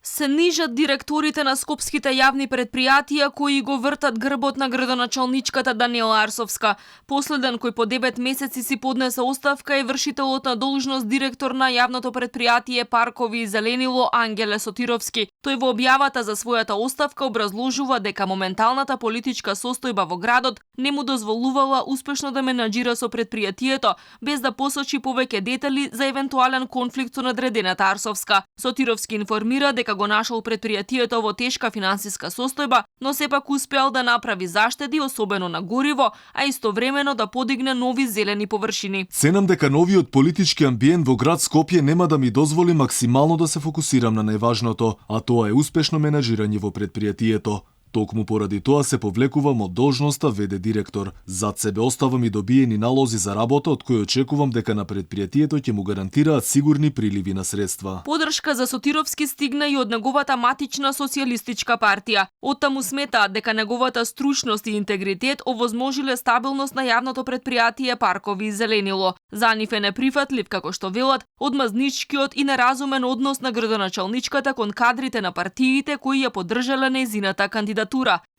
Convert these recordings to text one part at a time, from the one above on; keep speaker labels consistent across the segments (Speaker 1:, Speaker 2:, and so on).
Speaker 1: Се нижат директорите на скопските јавни предпријатија кои го вртат грбот на градоначалничката Даниела Арсовска. Последен кој по 9 месеци си поднесе оставка е вршителот на должност директор на јавното предпријатие Паркови и Зеленило Ангеле Сотировски. Тој во објавата за својата оставка образложува дека моменталната политичка состојба во градот не му дозволувала успешно да менаџира со предпријатието, без да посочи повеќе детали за евентуален конфликт со надредената Арсовска. Сотировски информира дека го нашол предпријатието во тешка финансиска состојба, но сепак успеал да направи заштеди, особено на гориво, а истовремено да подигне нови зелени површини.
Speaker 2: Ценам дека новиот политички амбиент во град Скопје нема да ми дозволи максимално да се фокусирам на најважното, а тоа е успешно менаџирање во предпријатието. Токму поради тоа се повлекувам од должноста ВД директор. Зад себе оставам и добиени налози за работа од кои очекувам дека на предпријатието ќе му гарантираат сигурни приливи на средства.
Speaker 1: Подршка за Сотировски стигна и од неговата матична социјалистичка партија. Оттаму сметаат дека неговата стручност и интегритет овозможиле стабилност на јавното предпријатие Паркови и Зеленило. За нив е неприфатлив, како што велат, одмазничкиот и неразумен однос на градоначалничката кон кадрите на партиите кои ја поддржале нејзината кандидатура.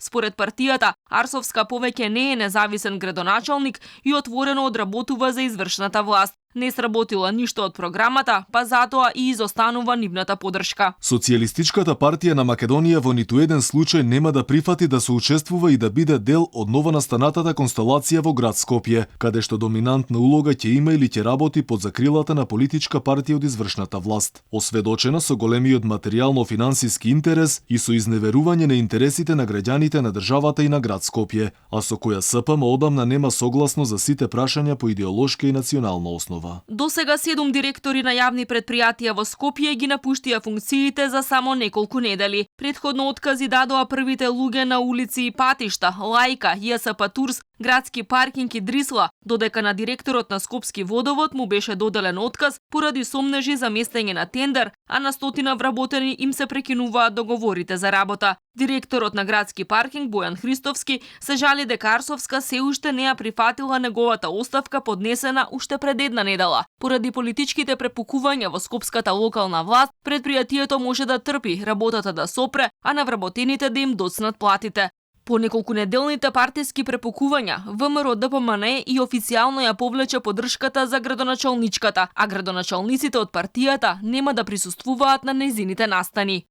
Speaker 1: Според партијата, Арсовска повеќе не е независен градоначалник и отворено одработува за извршната власт. Не сработила ништо од програмата, па затоа и изостанува нивната поддршка.
Speaker 2: Социјалистичката партија на Македонија во ниту еден случај нема да прифати да се учествува и да биде дел од новонастанатата констелација во град Скопје, каде што доминантна улога ќе има или ќе работи под закрилата на политичка партија од извршната власт. Осведочена со големиот материјално-финансиски интерес и со изневерување на интересите на граѓаните на државата и на град Скопје, а со која СПМ одамна нема согласно за сите прашања по идеолошка и национална основа.
Speaker 1: До сега 7 директори на јавни предпријатија во Скопје ги напуштија функциите за само неколку недели. Предходно откази дадоа првите луѓе на улици и патишта, Лајка, ЈСП Турс, градски паркинг и Дрисла, додека на директорот на Скопски водовод му беше доделен отказ поради сомнежи за местење на тендер, а на стотина вработени им се прекинуваат договорите за работа. Директорот на градски паркинг Бојан Христовски се жали дека Арсовска се уште не ја прифатила неговата оставка поднесена уште пред една недела. Поради политичките препукувања во скопската локална власт, предпријатието може да трпи, работата да сопре, а на вработените да им доцнат платите. По неколку неделните партиски препукувања, ВМРО ДПМН и официјално ја повлече поддршката за градоначалничката, а градоначалниците од партијата нема да присуствуваат на нејзините настани.